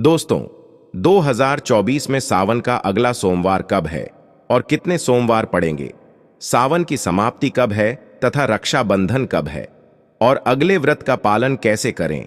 दोस्तों, 2024 में सावन का अगला सोमवार कब है और कितने सोमवार पड़ेंगे? सावन की समाप्ति कब है तथा रक्षाबंधन कब है? और अगले व्रत का पालन कैसे करें?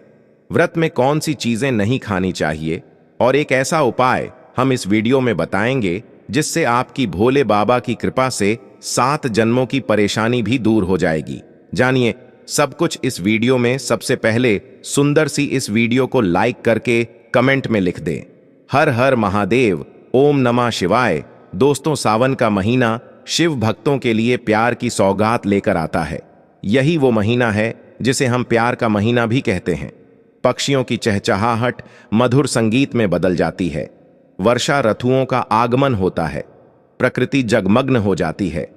व्रत में कौन सी चीजें नहीं खानी चाहिए? और एक ऐसा उपाय हम इस वीडियो में बताएंगे जिससे आपकी भोले बाबा की कृपा से 7 जन्मों की परेशानी भी दूर हो जाएगी। जानिए सब कुछ इस वीडियो में। सबसे पहले सुंदर सी इस वीडियो को लाइक करके कमेंट में लिख दें, हर हर महादेव, ओम नमः शिवाय। दोस्तों, सावन का महीना शिव भक्तों के लिए प्यार की सौगात लेकर आता है। यही वो महीना है जिसे हम प्यार का महीना भी कहते हैं। पक्षियों की चहचहाहट मधुर संगीत में बदल जाती है, वर्षा ऋतुओं का आगमन होता है, प्रकृति जगमग्न हो जाती है,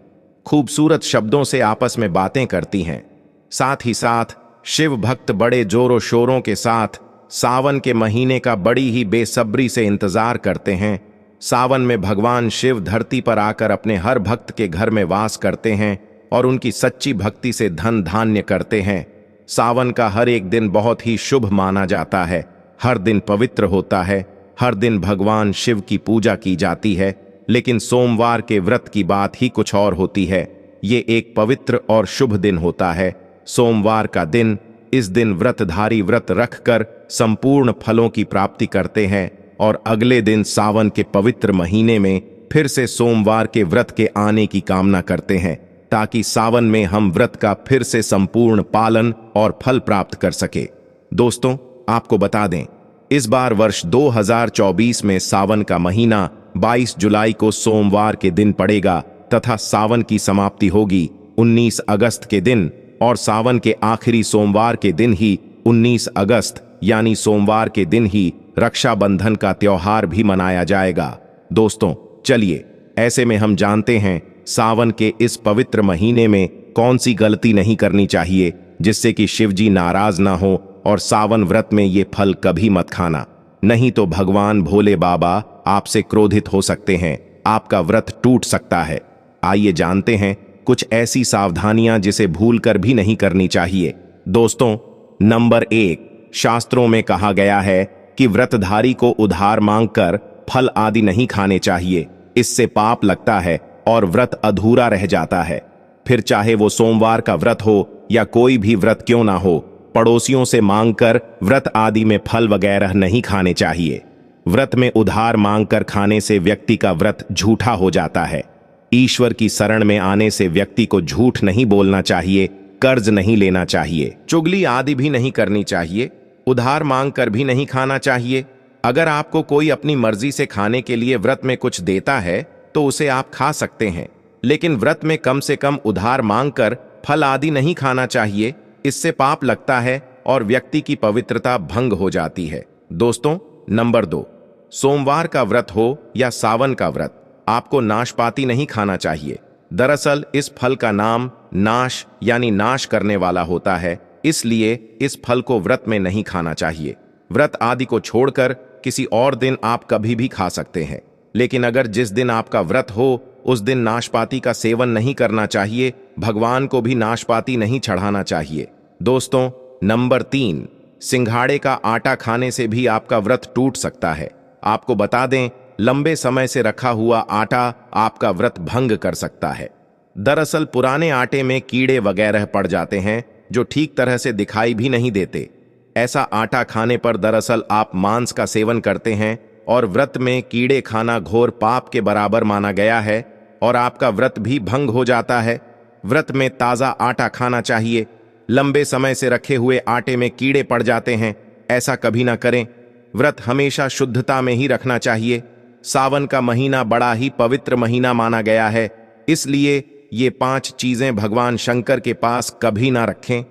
खूबसूरत शब्दों से आपस में बातें करती हैं। साथ ही साथ शिव भक्त बड़े जोरों शोरों के साथ सावन के महीने का बड़ी ही बेसब्री से इंतजार करते हैं। सावन में भगवान शिव धरती पर आकर अपने हर भक्त के घर में वास करते हैं और उनकी सच्ची भक्ति से धन धान्य करते हैं। सावन का हर एक दिन बहुत ही शुभ माना जाता है, हर दिन पवित्र होता है, हर दिन भगवान शिव की पूजा की जाती है। लेकिन सोमवार के व्रत की बात ही कुछ और होती है। ये एक पवित्र और शुभ दिन होता है, सोमवार का दिन। इस दिन व्रतधारी व्रत रखकर संपूर्ण फलों की प्राप्ति करते हैं और अगले दिन सावन के पवित्र महीने में फिर से सोमवार के व्रत के आने की कामना करते हैं, ताकि सावन में हम व्रत का फिर से संपूर्ण पालन और फल प्राप्त कर सके। दोस्तों, आपको बता दें, इस बार वर्ष 2024 में सावन का महीना 22 जुलाई को सोमवार के दिन पड़ेगा तथा सावन की समाप्ति होगी 19 अगस्त के दिन, और सावन के आखिरी सोमवार के दिन ही 19 अगस्त यानी सोमवार के दिन ही रक्षाबंधन का त्योहार भी मनाया जाएगा। दोस्तों, चलिए ऐसे में हम जानते हैं सावन के इस पवित्र महीने में कौन सी गलती नहीं करनी चाहिए जिससे कि शिव जी नाराज ना हो। और सावन व्रत में ये फल कभी मत खाना, नहीं तो भगवान भोले बाबा आपसे क्रोधित हो सकते हैं, आपका व्रत टूट सकता है। आइए जानते हैं कुछ ऐसी सावधानियां जिसे भूलकर भी नहीं करनी चाहिए। दोस्तों, नंबर 1, शास्त्रों में कहा गया है कि व्रतधारी को उधार मांगकर फल आदि नहीं खाने चाहिए। इससे पाप लगता है और व्रत अधूरा रह जाता है। फिर चाहे वो सोमवार का व्रत हो या कोई भी व्रत क्यों ना हो, पड़ोसियों से मांगकर व्रत आदि में फल वगैरह नहीं खाने चाहिए। व्रत में उधार मांगकर खाने से व्यक्ति का व्रत झूठा हो जाता है। ईश्वर की शरण में आने से व्यक्ति को झूठ नहीं बोलना चाहिए, कर्ज नहीं लेना चाहिए, चुगली आदि भी नहीं करनी चाहिए, उधार मांग कर भी नहीं खाना चाहिए। अगर आपको कोई अपनी मर्जी से खाने के लिए व्रत में कुछ देता है तो उसे आप खा सकते हैं, लेकिन व्रत में कम से कम उधार मांग कर फल आदि नहीं खाना चाहिए। इससे पाप लगता है और व्यक्ति की पवित्रता भंग हो जाती है। दोस्तों, नंबर 2, सोमवार का व्रत हो या सावन का व्रत, आपको नाशपाती नहीं खाना चाहिए। दरअसल इस फल का नाम नाश यानी नाश करने वाला होता है, इसलिए इस फल को व्रत में नहीं खाना चाहिए। व्रत आदि को छोड़कर किसी और दिन आप कभी भी खा सकते हैं, लेकिन अगर जिस दिन आपका व्रत हो उस दिन नाशपाती का सेवन नहीं करना चाहिए, भगवान को भी नाशपाती नहीं चढ़ाना चाहिए। दोस्तों, नंबर 3, सिंघाड़े का आटा खाने से भी आपका व्रत टूट सकता है। आपको बता दें, लंबे समय से रखा हुआ आटा आपका व्रत भंग कर सकता है। दरअसल पुराने आटे में कीड़े वगैरह पड़ जाते हैं जो ठीक तरह से दिखाई भी नहीं देते। ऐसा आटा खाने पर दरअसल आप मांस का सेवन करते हैं और व्रत में कीड़े खाना घोर पाप के बराबर माना गया है और आपका व्रत भी भंग हो जाता है। व्रत में ताज़ा आटा खाना चाहिए। लंबे समय से रखे हुए आटे में कीड़े पड़ जाते हैं, ऐसा कभी ना करें। व्रत हमेशा शुद्धता में ही रखना चाहिए। सावन का महीना बड़ा ही पवित्र महीना माना गया है, इसलिए ये 5 चीजें भगवान शंकर के पास कभी ना रखें।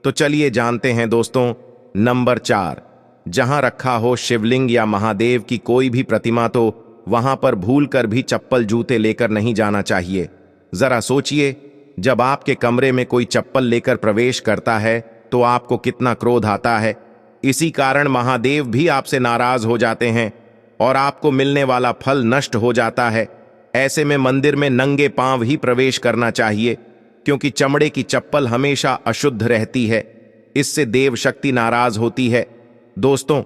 तो चलिए जानते हैं दोस्तों, नंबर 4, जहां रखा हो शिवलिंग या महादेव की कोई भी प्रतिमा तो वहां पर भूल कर भी चप्पल जूते लेकर नहीं जाना चाहिए। जरा सोचिए, जब आपके कमरे में कोई चप्पल लेकर प्रवेश करता है तो आपको कितना क्रोध आता है। इसी कारण महादेव भी आपसे नाराज हो जाते हैं और आपको मिलने वाला फल नष्ट हो जाता है। ऐसे में मंदिर में नंगे पांव ही प्रवेश करना चाहिए, क्योंकि चमड़े की चप्पल हमेशा अशुद्ध रहती है। इससे देव शक्ति नाराज होती है। दोस्तों,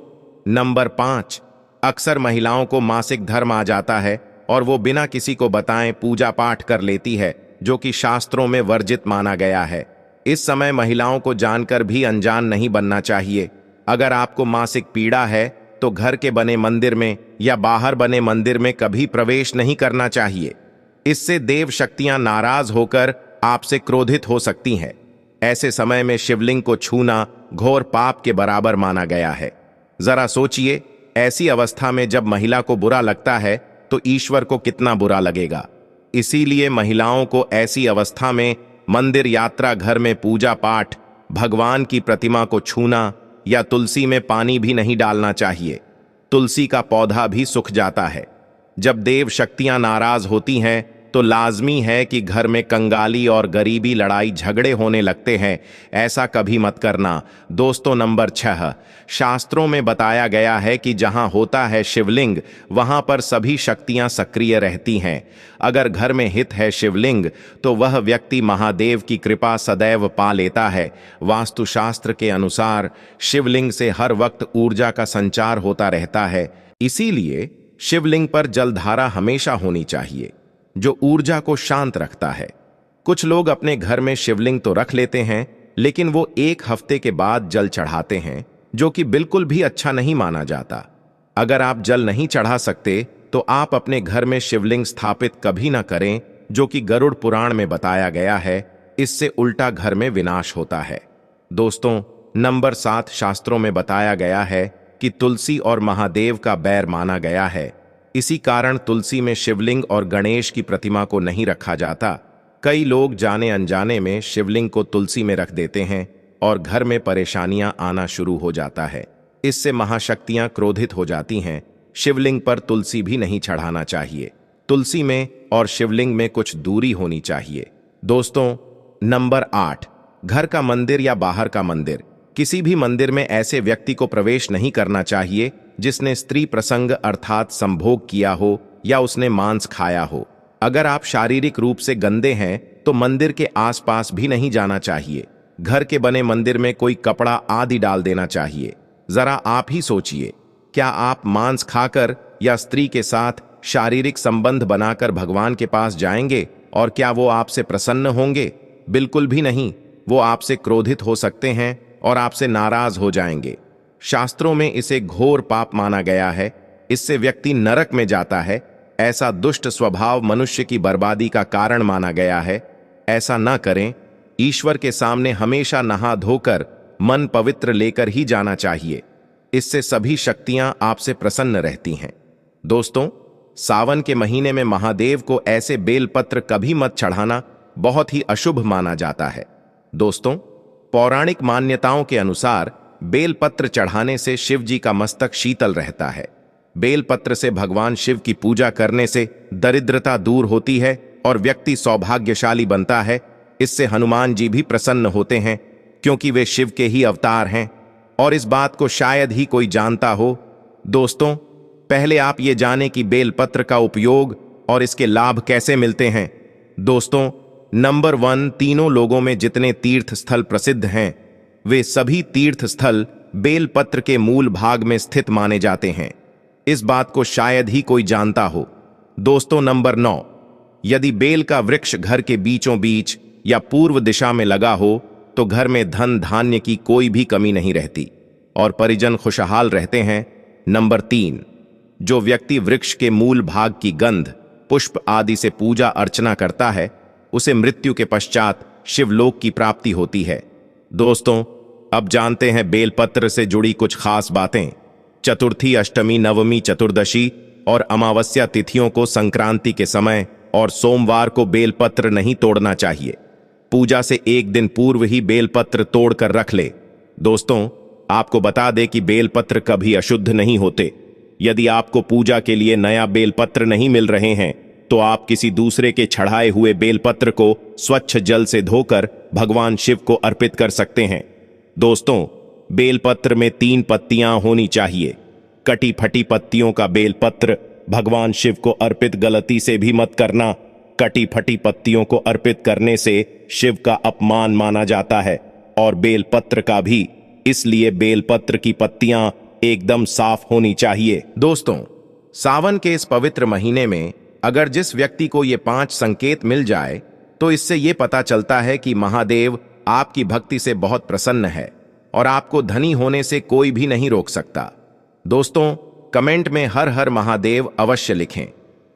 नंबर 5, अक्सर महिलाओं को मासिक धर्म आ जाता है और वो बिना किसी को बताएं पूजा पाठ कर लेती है, जो कि शास्त्रों में वर्जित माना गया है। इस समय महिलाओं को जानकर भी अनजान नहीं बनना चाहिए। अगर आपको मासिक पीड़ा है तो घर के बने मंदिर में या बाहर बने मंदिर में कभी प्रवेश नहीं करना चाहिए। इससे देव शक्तियां नाराज होकर आपसे क्रोधित हो सकती हैं। ऐसे समय में शिवलिंग को छूना घोर पाप के बराबर माना गया है। जरा सोचिए, ऐसी अवस्था में जब महिला को बुरा लगता है तो ईश्वर को कितना बुरा लगेगा। इसीलिए महिलाओं को ऐसी अवस्था में मंदिर यात्रा, घर में पूजा पाठ, भगवान की प्रतिमा को छूना या तुलसी में पानी भी नहीं डालना चाहिए। तुलसी का पौधा भी सूख जाता है। जब देव शक्तियां नाराज होती हैं तो लाजमी है कि घर में कंगाली और गरीबी, लड़ाई झगड़े होने लगते हैं। ऐसा कभी मत करना। दोस्तों, नंबर 6, शास्त्रों में बताया गया है कि जहां होता है शिवलिंग वहां पर सभी शक्तियां सक्रिय रहती हैं। अगर घर में हित है शिवलिंग तो वह व्यक्ति महादेव की कृपा सदैव पा लेता है। वास्तुशास्त्र के अनुसार शिवलिंग से हर वक्त ऊर्जा का संचार होता रहता है। इसीलिए शिवलिंग पर जलधारा हमेशा होनी चाहिए, जो ऊर्जा को शांत रखता है। कुछ लोग अपने घर में शिवलिंग तो रख लेते हैं, लेकिन वो 1 हफ्ते के बाद जल चढ़ाते हैं, जो कि बिल्कुल भी अच्छा नहीं माना जाता। अगर आप जल नहीं चढ़ा सकते तो आप अपने घर में शिवलिंग स्थापित कभी ना करें, जो कि गरुड़ पुराण में बताया गया है। इससे उल्टा घर में विनाश होता है। दोस्तों, नंबर 7, शास्त्रों में बताया गया है कि तुलसी और महादेव का बैर माना गया है। इसी कारण तुलसी में शिवलिंग और गणेश की प्रतिमा को नहीं रखा जाता। कई लोग जाने अनजाने में शिवलिंग को तुलसी में रख देते हैं और घर में परेशानियां आना शुरू हो जाता है। इससे महाशक्तियां क्रोधित हो जाती हैं। शिवलिंग पर तुलसी भी नहीं चढ़ाना चाहिए। तुलसी में और शिवलिंग में कुछ दूरी होनी चाहिए। दोस्तों, नंबर 8, घर का मंदिर या बाहर का मंदिर। किसी भी मंदिर में ऐसे व्यक्ति को प्रवेश नहीं करना चाहिए जिसने स्त्री प्रसंग अर्थात संभोग किया हो या उसने मांस खाया हो। अगर आप शारीरिक रूप से गंदे हैं तो मंदिर के आसपास भी नहीं जाना चाहिए। घर के बने मंदिर में कोई कपड़ा आदि डाल देना चाहिए। जरा आप ही सोचिए, क्या आप मांस खाकर या स्त्री के साथ शारीरिक संबंध बनाकर भगवान के पास जाएंगे और क्या वो आपसे प्रसन्न होंगे? बिल्कुल भी नहीं। वो आपसे क्रोधित हो सकते हैं और आपसे नाराज हो जाएंगे। शास्त्रों में इसे घोर पाप माना गया है। इससे व्यक्ति नरक में जाता है। ऐसा दुष्ट स्वभाव मनुष्य की बर्बादी का कारण माना गया है। ऐसा न करें। ईश्वर के सामने हमेशा नहा धोकर मन पवित्र लेकर ही जाना चाहिए। इससे सभी शक्तियां आपसे प्रसन्न रहती हैं। दोस्तों, सावन के महीने में महादेव को ऐसे बेलपत्र कभी मत चढ़ाना, बहुत ही अशुभ माना जाता है। दोस्तों, पौराणिक मान्यताओं के अनुसार बेलपत्र चढ़ाने से शिव जी का मस्तक शीतल रहता है। बेलपत्र से भगवान शिव की पूजा करने से दरिद्रता दूर होती है और व्यक्ति सौभाग्यशाली बनता है। इससे हनुमान जी भी प्रसन्न होते हैं, क्योंकि वे शिव के ही अवतार हैं और इस बात को शायद ही कोई जानता हो। दोस्तों, पहले आप ये जानें कि बेलपत्र का उपयोग और इसके लाभ कैसे मिलते हैं। दोस्तों, नंबर 1, तीनों लोगों में जितने तीर्थ स्थल प्रसिद्ध हैं वे सभी तीर्थ स्थल बेलपत्र के मूल भाग में स्थित माने जाते हैं। इस बात को शायद ही कोई जानता हो। दोस्तों, नंबर 9, यदि बेल का वृक्ष घर के बीचों बीच या पूर्व दिशा में लगा हो तो घर में धन धान्य की कोई भी कमी नहीं रहती और परिजन खुशहाल रहते हैं। नंबर 3, जो व्यक्ति वृक्ष के मूल भाग की गंध, पुष्प आदि से पूजा अर्चना करता है उसे मृत्यु के पश्चात शिवलोक की प्राप्ति होती है। दोस्तों, अब जानते हैं बेलपत्र से जुड़ी कुछ खास बातें। चतुर्थी, अष्टमी, नवमी, चतुर्दशी और अमावस्या तिथियों को संक्रांति के समय और सोमवार को बेलपत्र नहीं तोड़ना चाहिए। पूजा से 1 दिन पूर्व ही बेलपत्र तोड़कर रख ले। दोस्तों, आपको बता दें कि बेलपत्र कभी अशुद्ध नहीं होते। यदि आपको पूजा के लिए नया बेलपत्र नहीं मिल रहे हैं तो आप किसी दूसरे के चढ़ाए हुए बेलपत्र को स्वच्छ जल से धोकर भगवान शिव को अर्पित कर सकते हैं। दोस्तों, बेलपत्र में 3 पत्तियां होनी चाहिए। कटी फटी पत्तियों का बेलपत्र भगवान शिव को अर्पित गलती से भी मत करना। कटी फटी पत्तियों को अर्पित करने से शिव का अपमान माना जाता है और बेलपत्र का भी। इसलिए बेलपत्र की पत्तियां एकदम साफ होनी चाहिए। दोस्तों, सावन के इस पवित्र महीने में अगर जिस व्यक्ति को ये 5 संकेत मिल जाए तो इससे ये पता चलता है कि महादेव आपकी भक्ति से बहुत प्रसन्न है और आपको धनी होने से कोई भी नहीं रोक सकता। दोस्तों, कमेंट में हर हर महादेव अवश्य लिखें।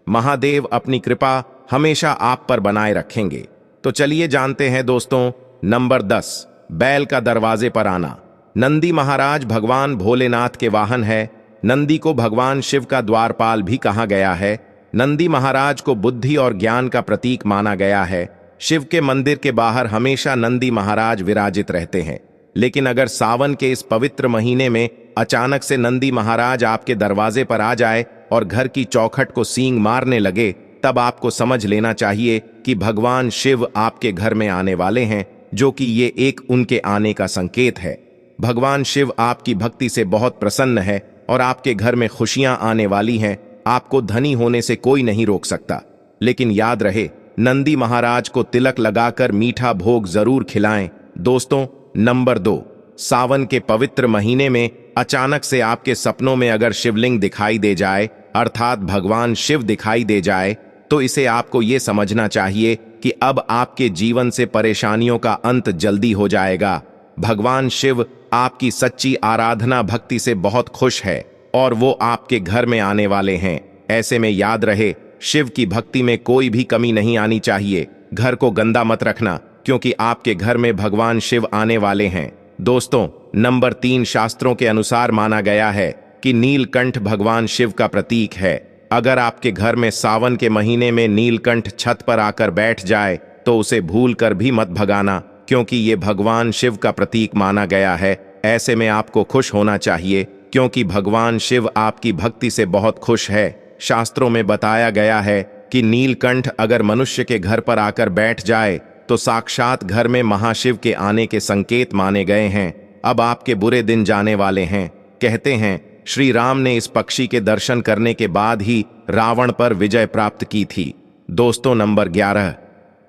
महादेव अपनी कृपा हमेशा आप पर बनाए रखेंगे। तो चलिए जानते हैं दोस्तों। नंबर 10, बैल का दरवाजे पर आना। नंदी महाराज भगवान भोलेनाथ के वाहन है। नंदी को भगवान शिव का द्वारपाल भी कहा गया है। नंदी महाराज को बुद्धि और ज्ञान का प्रतीक माना गया है। शिव के मंदिर के बाहर हमेशा नंदी महाराज विराजित रहते हैं। लेकिन अगर सावन के इस पवित्र महीने में अचानक से नंदी महाराज आपके दरवाजे पर आ जाए और घर की चौखट को सींग मारने लगे, तब आपको समझ लेना चाहिए कि भगवान शिव आपके घर में आने वाले हैं, जो कि ये एक उनके आने का संकेत है। भगवान शिव आपकी भक्ति से बहुत प्रसन्न है और आपके घर में खुशियां आने वाली हैं। आपको धनी होने से कोई नहीं रोक सकता। लेकिन याद रहे, नंदी महाराज को तिलक लगाकर मीठा भोग जरूर खिलाएं। दोस्तों, नंबर 2, सावन के पवित्र महीने में अचानक से आपके सपनों में अगर शिवलिंग दिखाई दे जाए, अर्थात भगवान शिव दिखाई दे जाए, तो इसे आपको ये समझना चाहिए कि अब आपके जीवन से परेशानियों का अंत जल्दी हो जाएगा। भगवान शिव आपकी सच्ची आराधना भक्ति से बहुत खुश है और वो आपके घर में आने वाले हैं। ऐसे में याद रहे, शिव की भक्ति में कोई भी कमी नहीं आनी चाहिए। घर को गंदा मत रखना, क्योंकि आपके घर में भगवान शिव आने वाले हैं। दोस्तों, नंबर 3, शास्त्रों के अनुसार माना गया है कि नीलकंठ भगवान शिव का प्रतीक है। अगर आपके घर में सावन के महीने में नीलकंठ छत पर आकर बैठ जाए तो उसे भूल कर भी मत भगाना, क्योंकि ये भगवान शिव का प्रतीक माना गया है। ऐसे में आपको खुश होना चाहिए, क्योंकि भगवान शिव आपकी भक्ति से बहुत खुश है। शास्त्रों में बताया गया है कि नीलकंठ अगर मनुष्य के घर पर आकर बैठ जाए तो साक्षात घर में महाशिव के आने के संकेत माने गए हैं। अब आपके बुरे दिन जाने वाले हैं। कहते हैं श्री राम ने इस पक्षी के दर्शन करने के बाद ही रावण पर विजय प्राप्त की थी। दोस्तों, नंबर 11,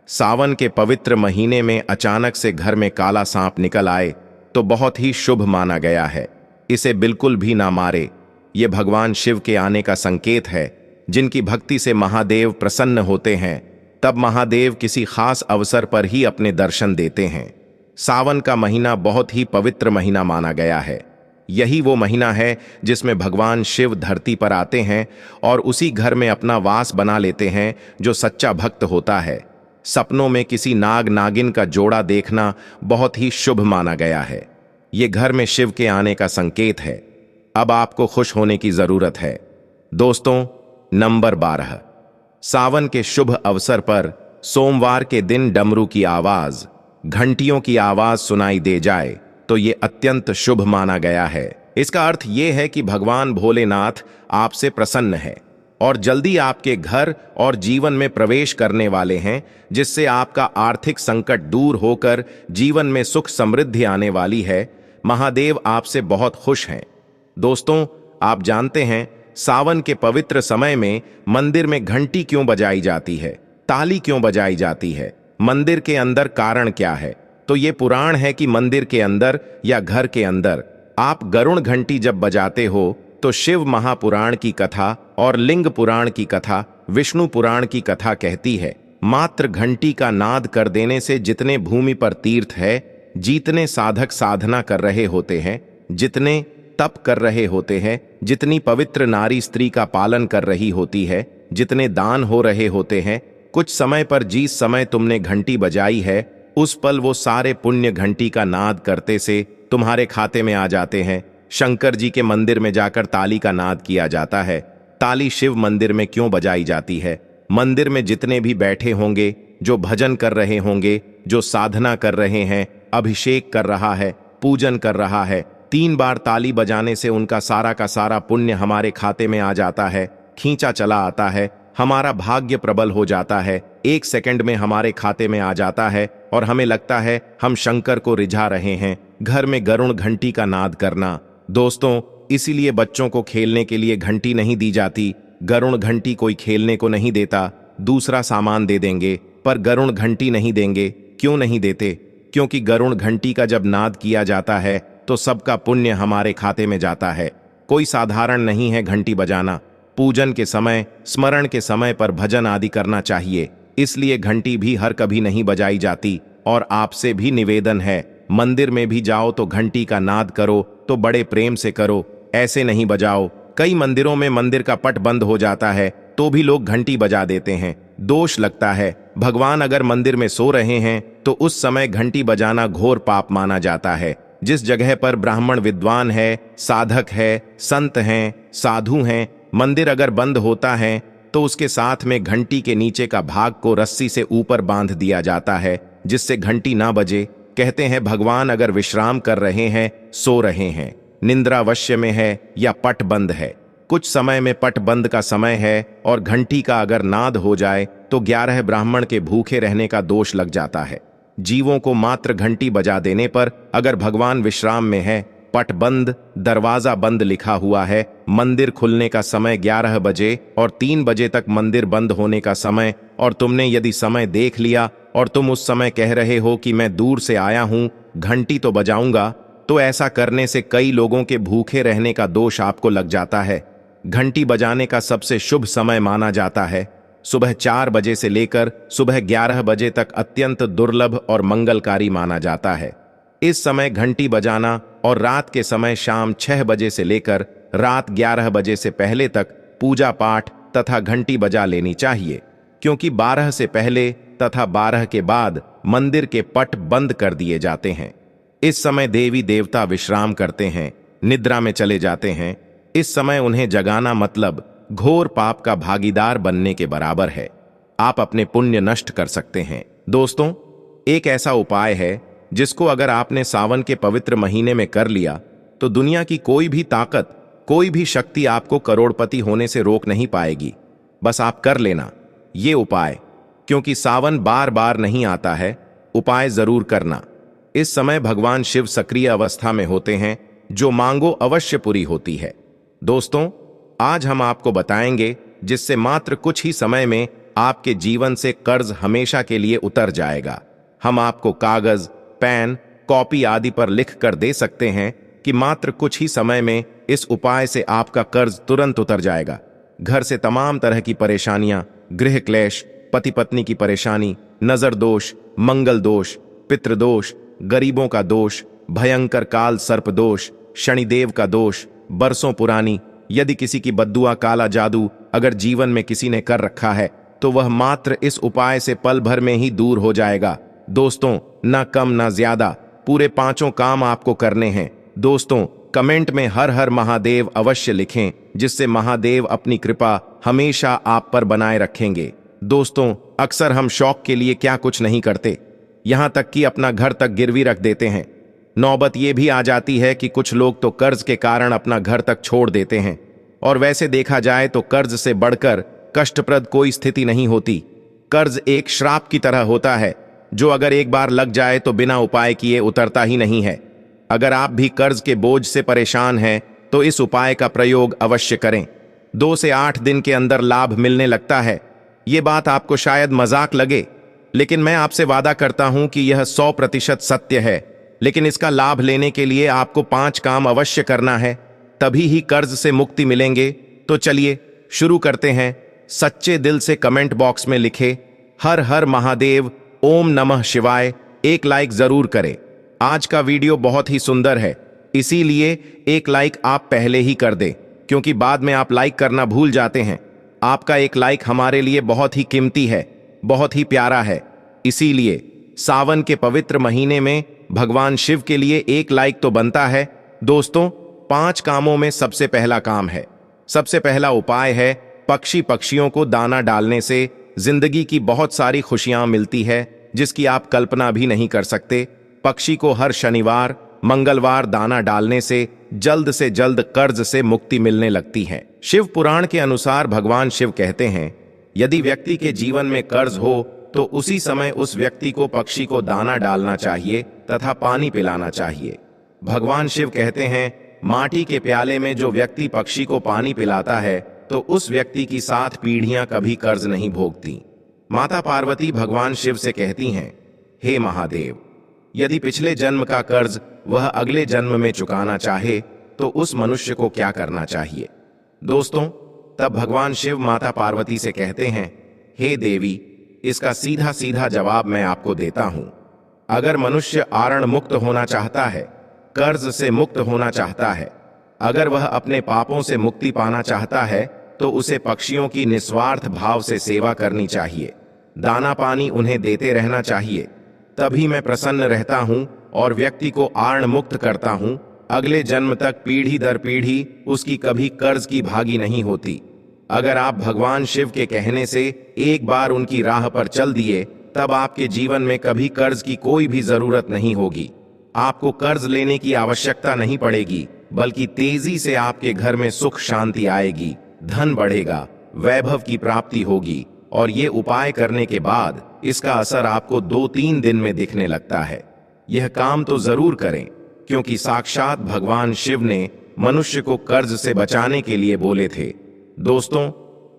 सावन के पवित्र महीने में अचानक से घर में काला सांप निकल आए तो बहुत ही शुभ माना गया है। इसे बिल्कुल भी ना मारे। ये भगवान शिव के आने का संकेत है। जिनकी भक्ति से महादेव प्रसन्न होते हैं, तब महादेव किसी खास अवसर पर ही अपने दर्शन देते हैं। सावन का महीना बहुत ही पवित्र महीना माना गया है। यही वो महीना है जिसमें भगवान शिव धरती पर आते हैं और उसी घर में अपना वास बना लेते हैं जो सच्चा भक्त होता है। सपनों में किसी नाग नागिन का जोड़ा देखना बहुत ही शुभ माना गया है। ये घर में शिव के आने का संकेत है। अब आपको खुश होने की जरूरत है। दोस्तों, नंबर 12, सावन के शुभ अवसर पर सोमवार के दिन डमरू की आवाज, घंटियों की आवाज सुनाई दे जाए तो ये अत्यंत शुभ माना गया है। इसका अर्थ ये है कि भगवान भोलेनाथ आपसे प्रसन्न है और जल्दी आपके घर और जीवन में प्रवेश करने वाले हैं, जिससे आपका आर्थिक संकट दूर होकर जीवन में सुख समृद्धि आने वाली है। महादेव आपसे बहुत खुश हैं। दोस्तों, आप जानते हैं सावन के पवित्र समय में मंदिर में घंटी क्यों बजाई जाती है, ताली क्यों बजाई जाती है, मंदिर के अंदर कारण क्या है? तो ये पुराण है कि मंदिर के अंदर या घर के अंदर आप गरुड़ घंटी जब बजाते हो तो शिव महापुराण की कथा और लिंग पुराण की कथा, विष्णु पुराण की कथा कहती है। मात्र घंटी का नाद कर देने से जितने भूमि पर तीर्थ है, जितने साधक साधना कर रहे होते हैं, जितने तप कर रहे होते हैं, जितनी पवित्र नारी स्त्री का पालन कर रही होती है, जितने दान हो रहे होते हैं, कुछ समय पर जिस समय तुमने घंटी बजाई है उस पल वो सारे पुण्य घंटी का नाद करते से तुम्हारे खाते में आ जाते हैं। शंकर जी के मंदिर में जाकर ताली का नाद किया जाता है। ताली शिव मंदिर में क्यों बजाई जाती है? मंदिर में जितने भी बैठे होंगे, जो भजन कर रहे होंगे, जो साधना कर रहे हैं, अभिषेक कर रहा है, पूजन कर रहा है, 3 बार ताली बजाने से उनका सारा का सारा पुण्य हमारे खाते में आ जाता है, खींचा चला आता है, हमारा भाग्य प्रबल हो जाता है, 1 सेकंड में हमारे खाते में आ जाता है और हमें लगता है हम शंकर को रिझा रहे हैं। घर में गरुड़ घंटी का नाद करना। दोस्तों, इसीलिए बच्चों को खेलने के लिए घंटी नहीं दी जाती। गरुड़ घंटी कोई खेलने को नहीं देता, दूसरा सामान दे देंगे, पर गरुड़ घंटी नहीं देंगे। क्यों नहीं देते? क्योंकि गरुड़ घंटी का जब नाद किया जाता है तो सबका पुण्य हमारे खाते में जाता है। कोई साधारण नहीं है घंटी बजाना। पूजन के समय, स्मरण के समय पर भजन आदि करना चाहिए, इसलिए घंटी भी हर कभी नहीं बजाई जाती। और आपसे भी निवेदन है, मंदिर में भी जाओ तो घंटी का नाद करो तो बड़े प्रेम से करो, ऐसे नहीं बजाओ। कई मंदिरों में मंदिर का पट बंद हो जाता है तो भी लोग घंटी बजा देते हैं, दोष लगता है। भगवान अगर मंदिर में सो रहे हैं तो उस समय घंटी बजाना घोर पाप माना जाता है। जिस जगह पर ब्राह्मण विद्वान है, साधक है, संत हैं, साधु हैं, मंदिर अगर बंद होता है तो उसके साथ में घंटी के नीचे का भाग को रस्सी से ऊपर बांध दिया जाता है, जिससे घंटी ना बजे। कहते हैं भगवान अगर विश्राम कर रहे हैं, सो रहे हैं, निंद्रावश्य में है या पट बंद है, कुछ समय में पट बंद का समय है और घंटी का अगर नाद हो जाए तो 11 ब्राह्मण के भूखे रहने का दोष लग जाता है। जीवों को मात्र घंटी बजा देने पर अगर भगवान विश्राम में है, पट बंद, दरवाजा बंद लिखा हुआ है, मंदिर खुलने का समय 11 बजे और 3 बजे तक मंदिर बंद होने का समय, और तुमने यदि समय देख लिया और तुम उस समय कह रहे हो कि मैं दूर से आया हूं, घंटी तो बजाऊंगा, तो ऐसा करने से कई लोगों के भूखे रहने का दोष आपको लग जाता है। घंटी बजाने का सबसे शुभ समय माना जाता है सुबह 4 बजे से लेकर सुबह 11 बजे तक अत्यंत दुर्लभ और मंगलकारी माना जाता है। इस समय घंटी बजाना और रात के समय शाम 6 बजे से लेकर रात 11 बजे से पहले तक पूजा पाठ तथा घंटी बजा लेनी चाहिए, क्योंकि 12 से पहले तथा 12 के बाद मंदिर के पट बंद कर दिए जाते हैं। इस समय देवी देवता विश्राम करते हैं, निद्रा में चले जाते हैं। इस समय उन्हें जगाना मतलब घोर पाप का भागीदार बनने के बराबर है। आप अपने पुण्य नष्ट कर सकते हैं। दोस्तों, एक ऐसा उपाय है जिसको अगर आपने सावन के पवित्र महीने में कर लिया तो दुनिया की कोई भी ताकत, कोई भी शक्ति आपको करोड़पति होने से रोक नहीं पाएगी। बस आप कर लेना ये उपाय, क्योंकि सावन बार बार नहीं आता है, उपाय जरूर करना। इस समय भगवान शिव सक्रिय अवस्था में होते हैं, जो मांगो अवश्य पूरी होती है। दोस्तों, आज हम आपको बताएंगे जिससे मात्र कुछ ही समय में आपके जीवन से कर्ज हमेशा के लिए उतर जाएगा। हम आपको कागज, पेन, कॉपी आदि पर लिख कर दे सकते हैं कि मात्र कुछ ही समय में इस उपाय से आपका कर्ज तुरंत उतर जाएगा। घर से तमाम तरह की परेशानियां, गृह क्लेश, पति पत्नी की परेशानी, नजर दोष, मंगल दोष, पितृदोष, गरीबों का दोष, भयंकर काल सर्प दोष, शनिदेव का दोष, बरसों पुरानी यदि किसी की बद्दुआ, काला जादू अगर जीवन में किसी ने कर रखा है तो वह मात्र इस उपाय से पल भर में ही दूर हो जाएगा। दोस्तों, ना कम ना ज्यादा, पूरे 5 काम आपको करने हैं। दोस्तों, कमेंट में हर हर महादेव अवश्य लिखें, जिससे महादेव अपनी कृपा हमेशा आप पर बनाए रखेंगे। दोस्तों, अक्सर हम शौक के लिए क्या कुछ नहीं करते, यहां तक कि अपना घर तक गिरवी रख देते हैं। नौबत यह भी आ जाती है कि कुछ लोग तो कर्ज के कारण अपना घर तक छोड़ देते हैं, और वैसे देखा जाए तो कर्ज से बढ़कर कष्टप्रद कोई स्थिति नहीं होती। कर्ज एक श्राप की तरह होता है, जो अगर एक बार लग जाए तो बिना उपाय किए उतरता ही नहीं है। अगर आप भी कर्ज के बोझ से परेशान हैं तो इस उपाय का प्रयोग अवश्य करें। 2 से 8 दिन के अंदर लाभ मिलने लगता है। ये बात आपको शायद मजाक लगे, लेकिन मैं आपसे वादा करता हूं कि यह 100% सत्य है। लेकिन इसका लाभ लेने के लिए आपको 5 काम अवश्य करना है, तभी ही कर्ज से मुक्ति मिलेंगे। तो चलिए शुरू करते हैं। सच्चे दिल से कमेंट बॉक्स में लिखे हर हर महादेव, ओम नमः शिवाय, एक लाइक जरूर करें। आज का वीडियो बहुत ही सुंदर है, इसीलिए एक लाइक आप पहले ही कर दें, क्योंकि बाद में आप लाइक करना भूल जाते हैं। आपका एक लाइक हमारे लिए बहुत ही कीमती है, बहुत ही प्यारा है। इसीलिए सावन के पवित्र महीने में भगवान शिव के लिए एक लाइक तो बनता है। दोस्तों, 5 कामों में सबसे पहला काम है, सबसे पहला उपाय है पक्षियों को दाना डालने से जिंदगी की बहुत सारी खुशियां मिलती है, जिसकी आप कल्पना भी नहीं कर सकते। पक्षी को हर शनिवार, मंगलवार दाना डालने से जल्द कर्ज से मुक्ति मिलने लगती है। शिव पुराण के अनुसार भगवान शिव कहते हैं, यदि व्यक्ति के जीवन में कर्ज हो तो उसी समय उस व्यक्ति को पक्षी को दाना डालना चाहिए तथा पानी पिलाना चाहिए। भगवान शिव कहते हैं, माटी के प्याले में जो व्यक्ति पक्षी को पानी पिलाता है तो उस व्यक्ति की 7 पीढ़ियां कभी कर्ज नहीं भोगती। माता पार्वती भगवान शिव से कहती हैं, हे महादेव, यदि पिछले जन्म का कर्ज वह अगले जन्म में चुकाना चाहे तो उस मनुष्य को क्या करना चाहिए? दोस्तों, तब भगवान शिव माता पार्वती से कहते हैं, हे देवी, इसका सीधा सीधा जवाब मैं आपको देता हूं। अगर मनुष्य आरण मुक्त होना चाहता है, कर्ज से मुक्त होना चाहता है, अगर वह अपने पापों से मुक्ति पाना चाहता है, तो उसे पक्षियों की निस्वार्थ भाव से सेवा करनी चाहिए, दाना पानी उन्हें देते रहना चाहिए। तभी मैं प्रसन्न रहता हूं और व्यक्ति को आर्ण मुक्त करता हूं। अगले जन्म तक पीढ़ी दर पीढ़ी उसकी कभी कर्ज की भागी नहीं होती। अगर आप भगवान शिव के कहने से एक बार उनकी राह पर चल दिए, तब आपके जीवन में कभी कर्ज की कोई भी जरूरत नहीं होगी। आपको कर्ज लेने की आवश्यकता नहीं पड़ेगी, बल्कि तेजी से आपके घर में सुख शांति आएगी, धन बढ़ेगा, वैभव की प्राप्ति होगी। और ये उपाय करने के बाद इसका असर आपको 2-3 दिन में दिखने लगता है। यह काम तो जरूर करें, क्योंकि साक्षात भगवान शिव ने मनुष्य को कर्ज से बचाने के लिए बोले थे। दोस्तों,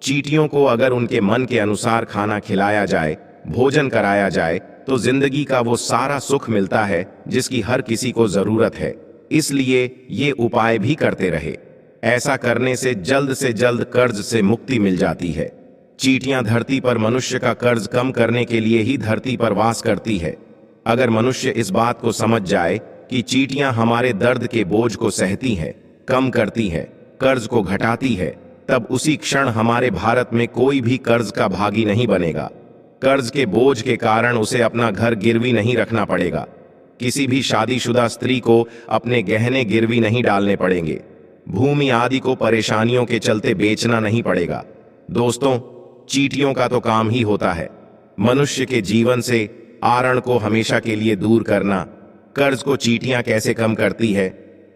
चींटियों को अगर उनके मन के अनुसार खाना खिलाया जाए, भोजन कराया जाए, तो जिंदगी का वो सारा सुख मिलता है जिसकी हर किसी को जरूरत है। इसलिए ये उपाय भी करते रहे। ऐसा करने से जल्द कर्ज से मुक्ति मिल जाती है। चींटियां धरती पर मनुष्य का कर्ज कम करने के लिए ही धरती पर वास करती है। अगर मनुष्य इस बात को समझ जाए कि चींटियां हमारे दर्द के बोझ को सहती हैं, कम करती हैं, कर्ज को घटाती है, तब उसी क्षण हमारे भारत में कोई भी कर्ज का भागी नहीं बनेगा। कर्ज के बोझ के कारण उसे अपना घर गिरवी नहीं रखना पड़ेगा। किसी भी शादीशुदा स्त्री को अपने गहने गिरवी नहीं डालने पड़ेंगे। भूमि आदि को परेशानियों के चलते बेचना नहीं पड़ेगा। दोस्तों, चींटियों का तो काम ही होता है मनुष्य के जीवन से आरण को हमेशा के लिए दूर करना। कर्ज को चींटियां कैसे कम करती है,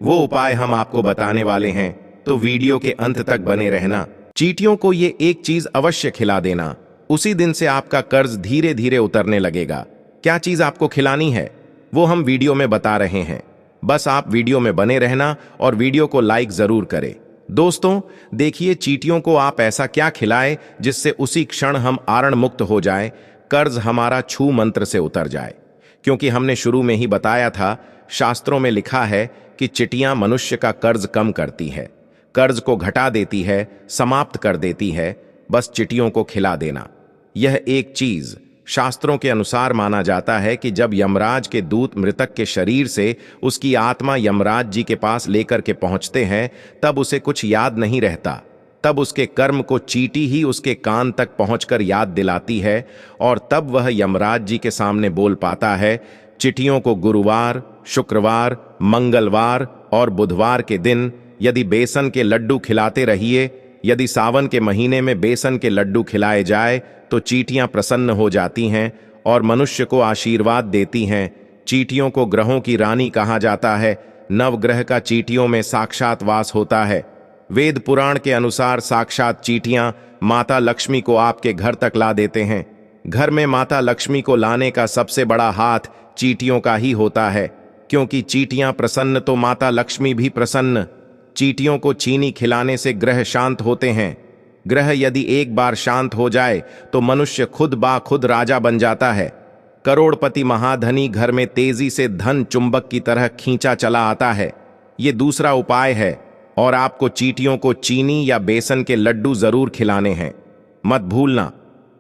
वो उपाय हम आपको बताने वाले हैं, तो वीडियो के अंत तक बने रहना। चींटियों को ये एक चीज अवश्य खिला देना, उसी दिन से आपका कर्ज धीरे धीरे उतरने लगेगा। क्या चीज आपको खिलानी है, वो हम वीडियो में बता रहे हैं। बस आप वीडियो में बने रहना और वीडियो को लाइक जरूर करें। दोस्तों, देखिए, चींटियों को आप ऐसा क्या खिलाएं जिससे उसी क्षण हम आरण मुक्त हो जाएं, कर्ज हमारा छू मंत्र से उतर जाए। क्योंकि हमने शुरू में ही बताया था, शास्त्रों में लिखा है कि चींटियां मनुष्य का कर्ज कम करती है, कर्ज को घटा देती है, समाप्त कर देती है। बस चींटियों को खिला देना। यह एक चीज शास्त्रों के अनुसार माना जाता है कि जब यमराज के दूत मृतक के शरीर से उसकी आत्मा यमराज जी के पास लेकर के पहुंचते हैं, तब उसे कुछ याद नहीं रहता। तब उसके कर्म को चींटी ही उसके कान तक पहुंचकर याद दिलाती है, और तब वह यमराज जी के सामने बोल पाता है। चिट्ठियों को गुरुवार, शुक्रवार, मंगलवार और बुधवार के दिन यदि बेसन के लड्डू खिलाते रहिए, यदि सावन के महीने में बेसन के लड्डू खिलाए जाए, तो चींटियां प्रसन्न हो जाती हैं और मनुष्य को आशीर्वाद देती हैं। चींटियों को ग्रहों की रानी कहा जाता है। नवग्रह का चींटियों में साक्षात वास होता है। वेद पुराण के अनुसार साक्षात चींटियां माता लक्ष्मी को आपके घर तक ला देते हैं। घर में माता लक्ष्मी को लाने का सबसे बड़ा हाथ चींटियों का ही होता है, क्योंकि चींटियां प्रसन्न तो माता लक्ष्मी भी प्रसन्न। चींटियों को चीनी खिलाने से ग्रह शांत होते हैं। ग्रह यदि एक बार शांत हो जाए तो मनुष्य खुद बा खुद राजा बन जाता है। करोड़पति महाधनी घर में तेजी से धन चुंबक की तरह खींचा चला आता है। ये दूसरा उपाय है, और आपको चींटियों को चीनी या बेसन के लड्डू जरूर खिलाने हैं, मत भूलना।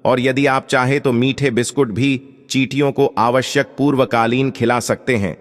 और यदि आप चाहे तो मीठे बिस्कुट भी चींटियों को आवश्यक पूर्वकालीन खिला सकते हैं।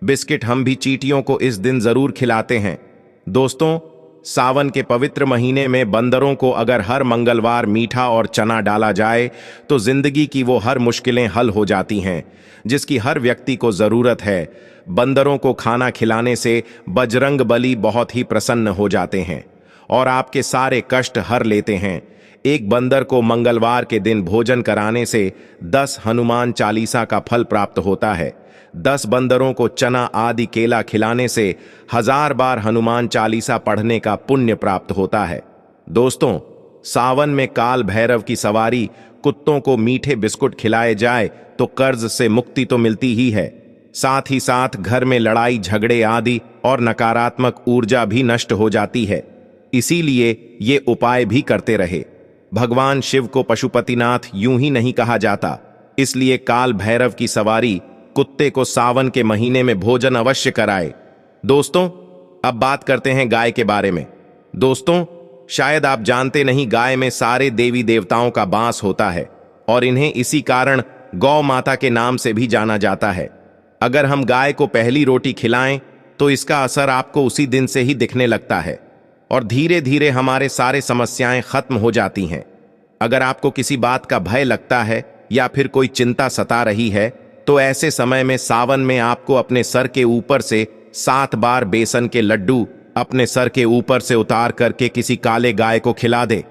बिस्किट हम भी चींटियों को इस दिन जरूर खिलाते हैं। दोस्तों, सावन के पवित्र महीने में बंदरों को अगर हर मंगलवार मीठा और चना डाला जाए, तो जिंदगी की वो हर मुश्किलें हल हो जाती हैं जिसकी हर व्यक्ति को जरूरत है। बंदरों को खाना खिलाने से बजरंग बली बहुत ही प्रसन्न हो जाते हैं और आपके सारे कष्ट हर लेते हैं। एक बंदर को मंगलवार के दिन भोजन कराने से 10 हनुमान चालीसा का फल प्राप्त होता है। 10 बंदरों को चना आदि केला खिलाने से 1000 बार हनुमान चालीसा पढ़ने का पुण्य प्राप्त होता है। दोस्तों, सावन में काल भैरव की सवारी, कुत्तों को मीठे बिस्कुट खिलाए जाए तो कर्ज से मुक्ति तो मिलती ही है, साथ ही साथ घर में लड़ाई झगड़े आदि और नकारात्मक ऊर्जा भी नष्ट हो जाती है। इसीलिए ये उपाय भी करते रहे। भगवान शिव को पशुपतिनाथ यूं ही नहीं कहा जाता, इसलिए काल भैरव की सवारी कुत्ते को सावन के महीने में भोजन अवश्य कराए। दोस्तों, अब बात करते हैं गाय के बारे में। दोस्तों, शायद आप जानते नहीं, गाय में सारे देवी देवताओं का वास होता है और इन्हें इसी कारण गौ माता के नाम से भी जाना जाता है। अगर हम गाय को पहली रोटी खिलाएं तो इसका असर आपको उसी दिन से ही दिखने लगता है और धीरे धीरे हमारे सारे समस्याएं खत्म हो जाती हैं। अगर आपको किसी बात का भय लगता है या फिर कोई चिंता सता रही है तो ऐसे समय में सावन में आपको अपने सर के ऊपर से 7 बार बेसन के लड्डू अपने सर के ऊपर से उतार करके किसी काले गाय को खिला दे।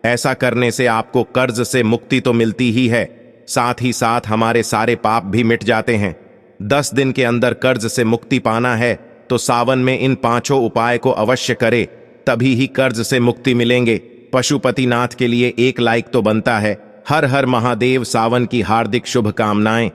ऐसा करने से आपको कर्ज से मुक्ति तो मिलती ही है, साथ ही साथ हमारे सारे पाप भी मिट जाते हैं। 10 दिन के अंदर कर्ज से मुक्ति पाना है तो सावन में इन 5 उपाय को अवश्य करे, तभी ही कर्ज से मुक्ति मिलेंगे। पशुपतिनाथ के लिए एक लाइक तो बनता है। हर हर महादेव। सावन की हार्दिक शुभकामनाएं।